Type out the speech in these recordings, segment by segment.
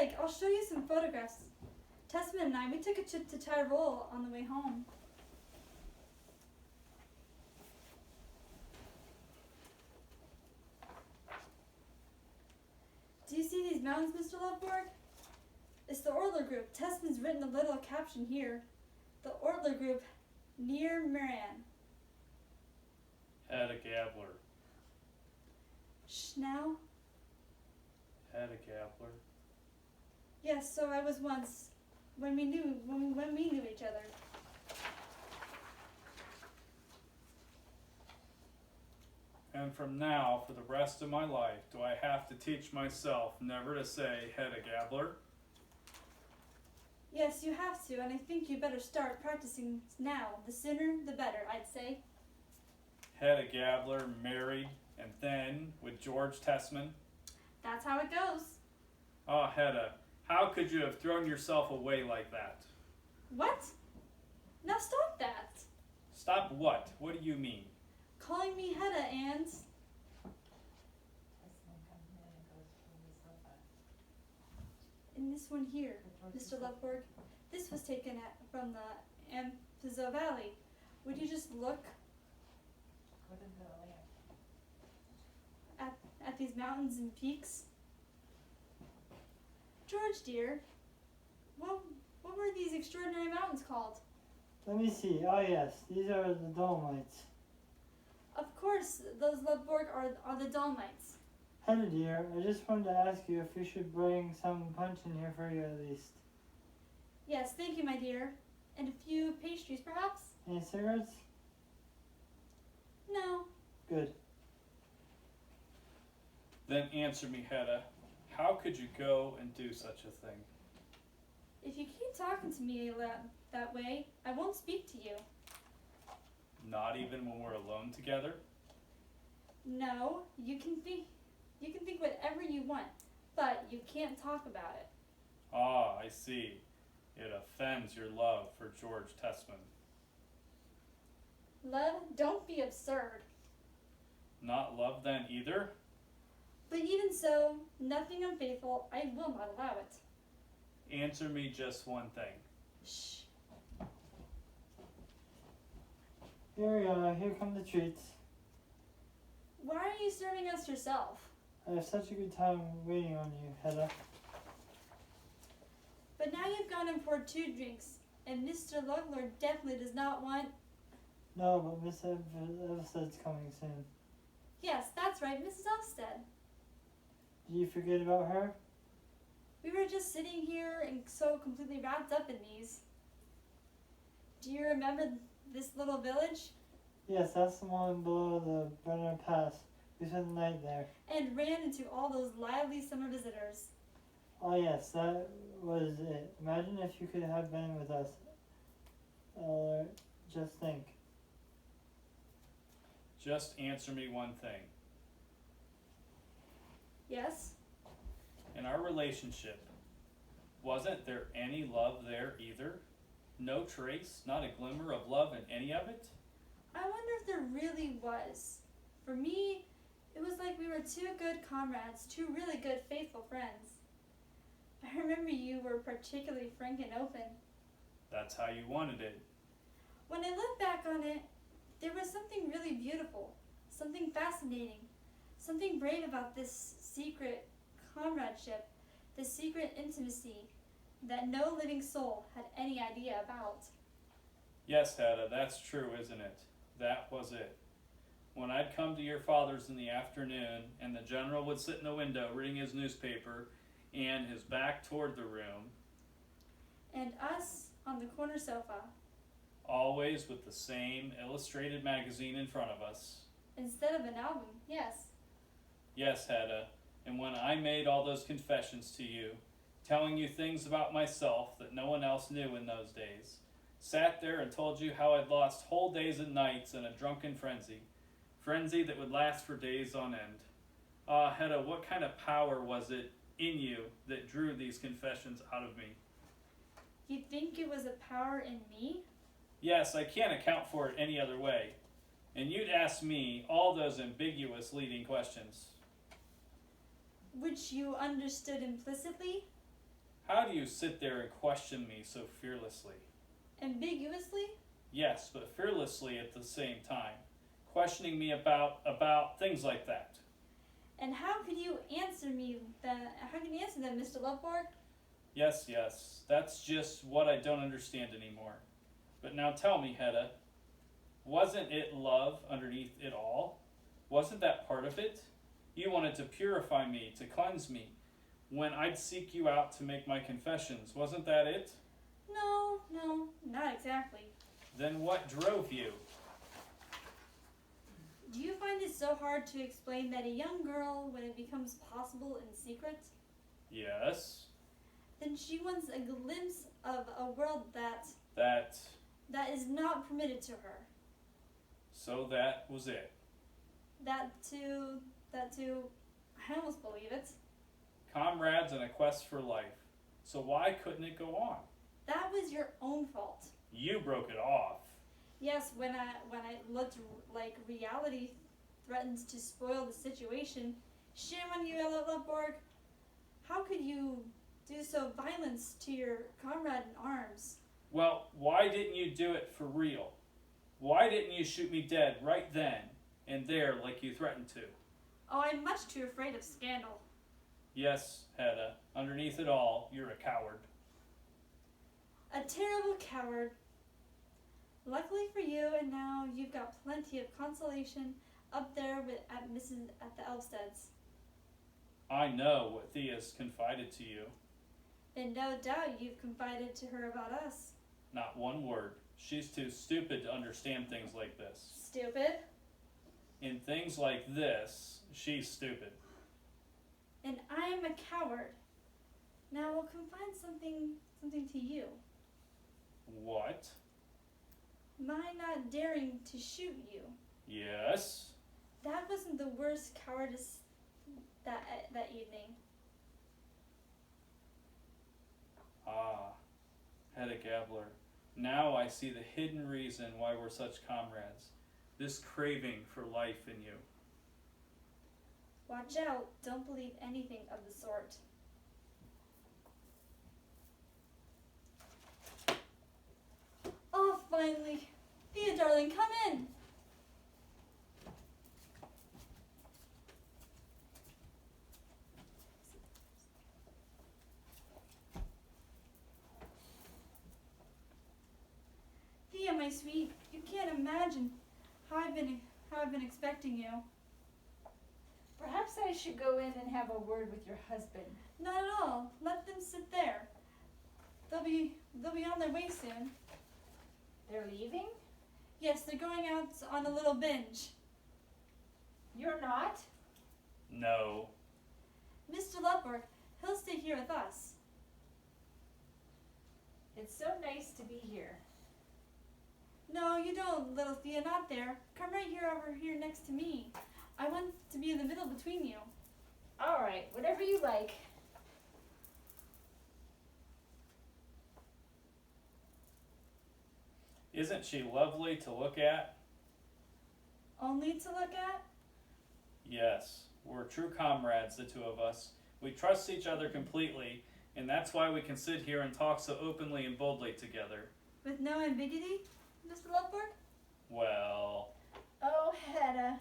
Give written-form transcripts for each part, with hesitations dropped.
like, I'll show you some photographs. Tessman and I, we took a trip to Tyrol on the way home. Do you see these mountains, Mr. Loveborg? It's the Ortler Group. Tessman's written a little caption here. The Ortler Group, near Meran. Hedda Gabler. Shh, now? Hedda Gabler. Yes, so I was once, when we knew each other. And from now, for the rest of my life, do I have to teach myself never to say Hedda Gabler? Yes, you have to, and I think you better start practicing now. The sooner, the better, I'd say. Hedda Gabler married, and then with George Tessman. That's how it goes. Ah, Hedda, how could you have thrown yourself away like that? What? Now stop that. Stop what? What do you mean? Calling me Hedda and... In this one here, Mr. Loveborg, this was taken from the Amphizo Valley. Would you just look at these mountains and peaks? George, dear, what were these extraordinary mountains called? Let me see. Oh yes, these are the Dolomites. Of course, those Loveborg are the Dolomites. Hedda dear, I just wanted to ask you if you should bring some punch in here for you at least. Yes, thank you, my dear. And a few pastries, perhaps? Any cigarettes? No. Good. Then answer me, Hedda. How could you go and do such a thing? If you keep talking to me that way, I won't speak to you. Not even when we're alone together? No, you can think whatever you want, but you can't talk about it. Ah, I see. It offends your love for George Tessman. Love, don't be absurd. Not love then either? But even so, nothing unfaithful, I will not allow it. Answer me just one thing. Shh. Here we are. Here come the treats. Why are you serving us yourself? I have such a good time waiting on you, Hedda. But now you've gone and poured 2 drinks, and Mr. Lugler definitely does not want... No, but Miss Elfsted's coming soon. Yes, that's right, Mrs. Elfsted. Did you forget about her? We were just sitting here and so completely wrapped up in these. Do you remember this little village? Yes, that's the one below the Brenner Pass. We spent the night there. And ran into all those lively summer visitors. Oh yes, that was it. Imagine if you could have been with us. Just think. Just answer me one thing. Yes? In our relationship, wasn't there any love there either? No trace, not a glimmer of love in any of it? I wonder if there really was. For me, it was like we were 2 good comrades, 2 really good, faithful friends. I remember you were particularly frank and open. That's how you wanted it. When I look back on it, there was something really beautiful, something fascinating, something brave about this secret comradeship, this secret intimacy that no living soul had any idea about. Yes, Hedda, that's true, isn't it? That was it. When I'd come to your father's in the afternoon, and the general would sit in the window reading his newspaper, and his back toward the room, And us on the corner sofa, always with the same illustrated magazine in front of us. instead of an album, yes. Yes, Hedda, and when I made all those confessions to you, telling you things about myself that no one else knew in those days, sat there and told you how I'd lost whole days and nights in a drunken frenzy that would last for days on end. Ah, Hedda, what kind of power was it in you that drew these confessions out of me? You think it was a power in me? Yes, I can't account for it any other way. And you'd ask me all those ambiguous leading questions. Which you understood implicitly? How do you sit there and question me so fearlessly? Ambiguously? Yes, but fearlessly at the same time. Questioning me about things like that. And how can you answer me that? How can you answer that, Mr. Loveborg? Yes, that's just what I don't understand anymore. But now tell me, Hedda, wasn't it love underneath it all? Wasn't that part of it? You wanted to purify me, to cleanse me, when I'd seek you out to make my confessions. Wasn't that it? No, not exactly. Then what drove you? Do you find it so hard to explain that a young girl, when it becomes possible in secret, Yes. then she wants a glimpse of a world that is not permitted to her? So that was it. That too, I almost believe it. Comrades in a quest for life. So why couldn't it go on? That was your own fault. You broke it off. Yes, when I looked like reality threatens to spoil the situation, shame on you, Ella Loveborg. How could you do so violence to your comrade in arms? Well, why didn't you do it for real? Why didn't you shoot me dead right then and there like you threatened to? Oh, I'm much too afraid of scandal. Yes, Hedda, underneath it all, you're a coward. A terrible coward. Luckily for you, and now you've got plenty of consolation up there at the Elfsteads. I know what Thea's confided to you. And no doubt you've confided to her about us. Not one word. She's too stupid to understand things like this. Stupid. In things like this, she's stupid. And I'm a coward. Now we'll confide something to you. What? My not daring to shoot you. Yes? That wasn't the worst cowardice that evening. Ah, Hedda Gabler. Now I see the hidden reason why we're such comrades. This craving for life in you. Watch out, don't believe anything of the sort. Oh, finally. Thea, darling, come in. Thea, my sweet, you can't imagine how I've been expecting you. Perhaps I should go in and have a word with your husband. Not at all. Let them sit there. They'll be on their way soon. They're leaving? Yes, they're going out on a little binge. You're not? No. Mr. Loveborg, he'll stay here with us. It's so nice to be here. No, you don't, little Thea, not there. Come right here over here next to me. I want to be in the middle between you. All right, whatever you like. Isn't she lovely to look at? Only to look at? Yes, we're true comrades, the two of us. We trust each other completely, and that's why we can sit here and talk so openly and boldly together. With no ambiguity, Mr. Loveborg? Well, Oh, Hedda,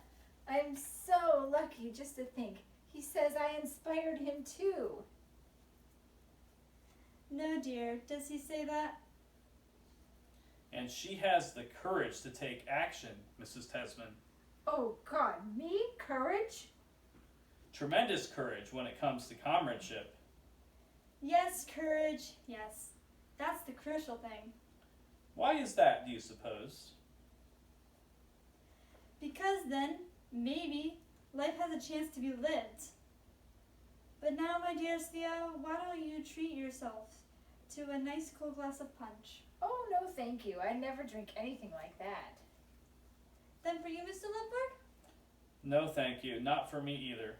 I'm so lucky just to think. He says I inspired him too. No, dear. Does he say that? and she has the courage to take action, Mrs. Tesman. Oh, God, me? Courage? Tremendous courage when it comes to comradeship. Yes, courage. Yes. That's the crucial thing. Why is that, do you suppose? Because then, maybe, life has a chance to be lived. But now, my dear Theo, why don't you treat yourself to a nice cold glass of punch? Oh, no, thank you. I never drink anything like that. Then for you, Mr. Lindbergh? No, thank you. Not for me either.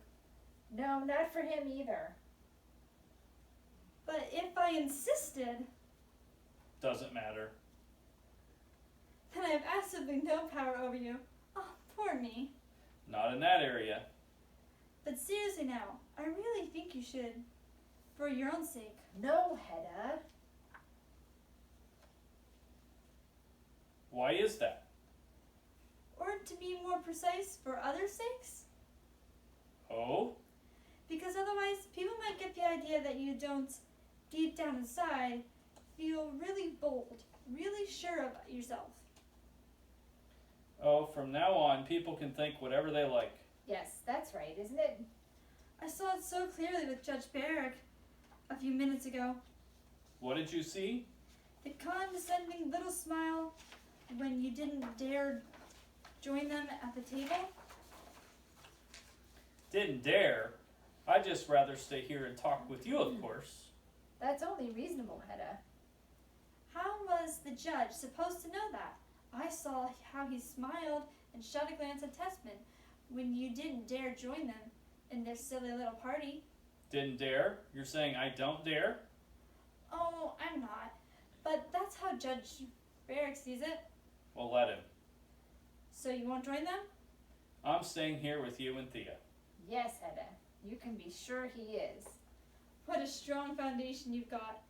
No, not for him either. But if I insisted, Doesn't matter. then I have absolutely no power over you. Oh, poor me. Not in that area. But seriously now, I really think you should for your own sake. No, Hedda. Why is that? Or to be more precise, for others' sakes? Oh? Because otherwise, people might get the idea that you don't, deep down inside, feel really bold, really sure of yourself. Oh, from now on, people can think whatever they like. Yes, that's right, isn't it? I saw it so clearly with Judge Barrick a few minutes ago. What did you see? The condescending little smile when you didn't dare join them at the table. Didn't dare. I'd just rather stay here and talk with you, of course. That's only reasonable, Hedda. How was the judge supposed to know that? I saw how he smiled and shot a glance at Tessman when you didn't dare join them in their silly little party. Didn't dare? You're saying I don't dare? Oh, I'm not. But that's how Judge Barrick sees it. Well, let him. So you won't join them? I'm staying here with you and Thea. Yes, Hedda. You can be sure he is. What a strong foundation you've got.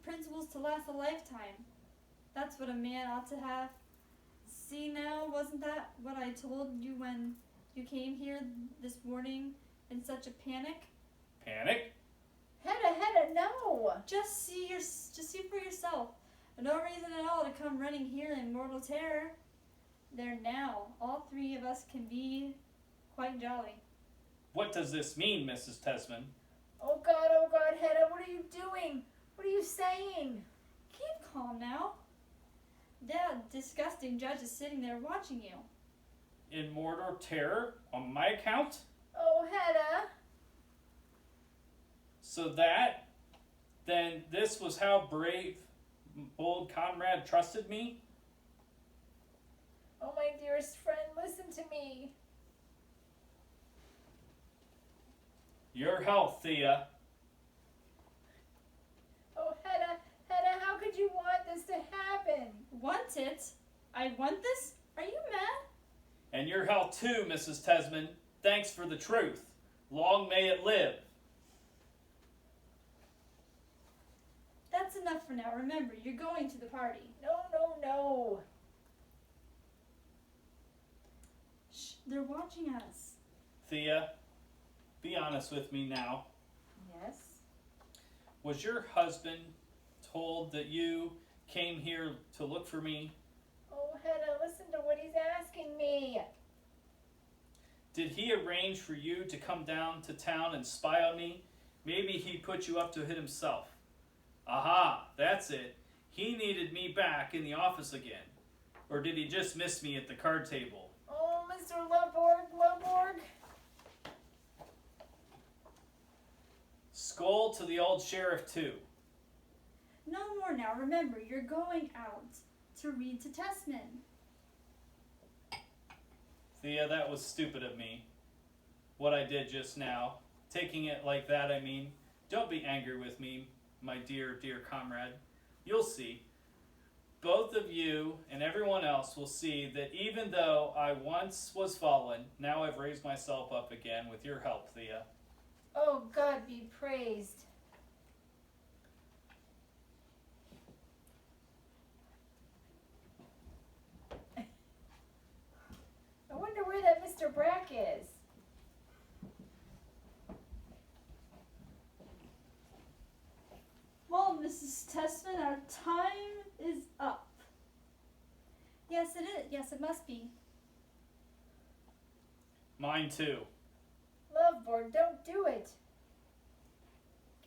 Principles to last a lifetime. That's what a man ought to have. See now, wasn't that what I told you when you came here this morning in such a panic? Panic? Hedda, no! Just see for yourself. No reason at all to come running here in mortal terror. There now, all three of us can be quite jolly. What does this mean, Mrs. Tesman? Oh God, Hedda, what are you doing? What are you saying? Keep calm now. That disgusting judge is sitting there watching you. In mortal terror? On my account? Oh, Hedda. So that? Then this was how brave, bold comrade trusted me? Oh, my dearest friend, listen to me. Your health, Thea. Oh, Hedda, how could you want this to happen? Want it? I want this? Are you mad? And your health too, Mrs. Tesman. Thanks for the truth. Long may it live. That's enough for now. Remember, you're going to the party. No. Shh, they're watching us. Thea, be honest with me now. Yes? Was your husband told that you came here to look for me? Oh, Hedda, listen to what he's asking me. Did he arrange for you to come down to town and spy on me? Maybe he put you up to it himself. Aha, that's it. He needed me back in the office again. Or did he just miss me at the card table? Oh, Mr. Loveborg. Skull to the old sheriff too. No more now. Remember, you're going out to read to Tessman. Thea, that was stupid of me. What I did just now. Taking it like that, I mean. Don't be angry with me, my dear, dear comrade. You'll see. Both of you and everyone else will see that even though I once was fallen, now I've raised myself up again with your help, Thea. Oh, God be praised. I wonder where that Mr. Brack is. Well, Mrs. Tessman, our time is up. Yes, it is. Yes, it must be. Mine too. Loveborg, don't do it.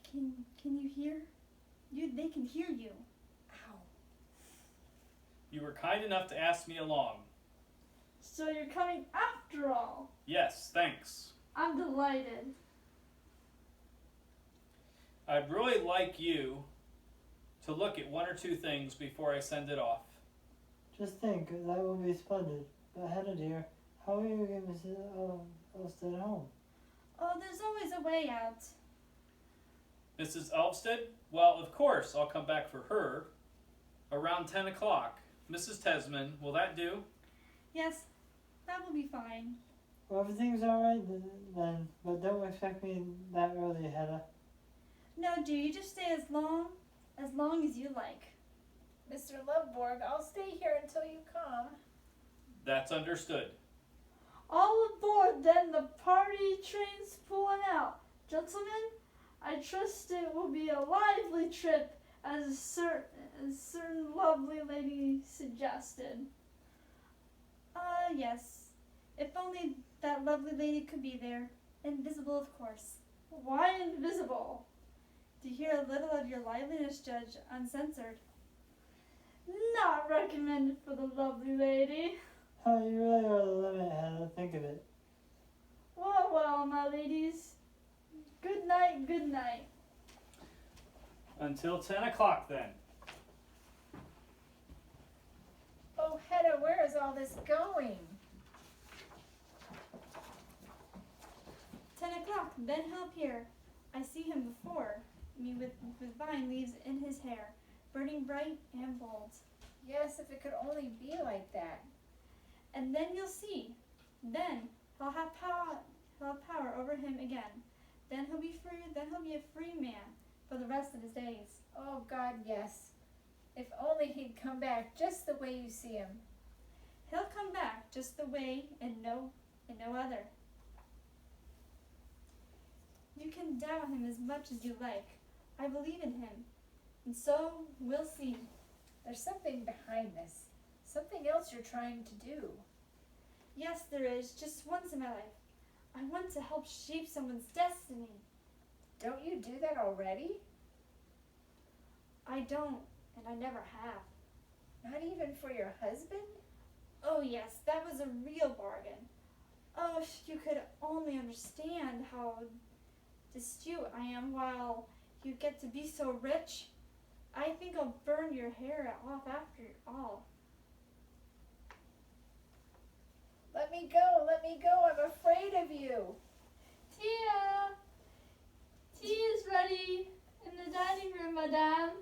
Can you hear? They can hear you. Ow. You were kind enough to ask me along. So you're coming after all. Yes, thanks. I'm delighted. I'd really like you to look at one or two things before I send it off. Just think, that will be splendid. But Hedda dear, how will you get Mrs. Elstead home? Oh, there's always a way out. Mrs. Elvsted? Well, of course, I'll come back for her. Around 10 o'clock. Mrs. Tesman, will that do? Yes, that will be fine. Well, everything's alright then, but don't expect me that early, Hedda. No, dear, you just stay as long as you like. Mr. Loveborg, I'll stay here until you come. That's understood. All aboard, then the party train's pulling out. Gentlemen, I trust it will be a lively trip, as a certain lovely lady suggested. Yes. If only that lovely lady could be there. Invisible, of course. Why invisible? To hear a little of your liveliness, Judge, uncensored. Not recommended for the lovely lady. Oh, you really are the limit, Hedda. Think of it. Well, well, my ladies. Good night, good night. Until 10 o'clock then. Oh, Hedda, where is all this going? 10 o'clock, then he'll appear. I see him before me with vine leaves in his hair, burning bright and bold. Yes, if it could only be like that. And then you'll see. Then he'll have power over him again. Then he'll be free. Then he'll be a free man for the rest of his days. Oh, God, yes. If only he'd come back just the way you see him. He'll come back just the way and no other. You can doubt him as much as you like. I believe in him, and so we'll see. There's something behind this. Something else you're trying to do. Yes, there is, just once in my life. I want to help shape someone's destiny. Don't you do that already? I don't, and I never have. Not even for your husband? Oh yes, that was a real bargain. Oh, if you could only understand how astute I am while you get to be so rich. I think I'll burn your hair off after all. Let me go, I'm afraid of you. Tia! Tea is ready in the dining room, madame.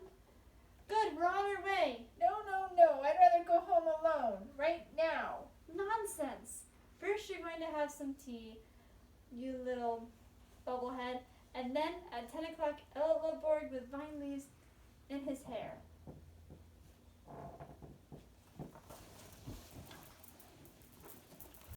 Good, we're on our way. No, I'd rather go home alone, right now. Nonsense. First you're going to have some tea, you little bubblehead, and then at 10 o'clock, Ella Loveborg with vine leaves in his hair.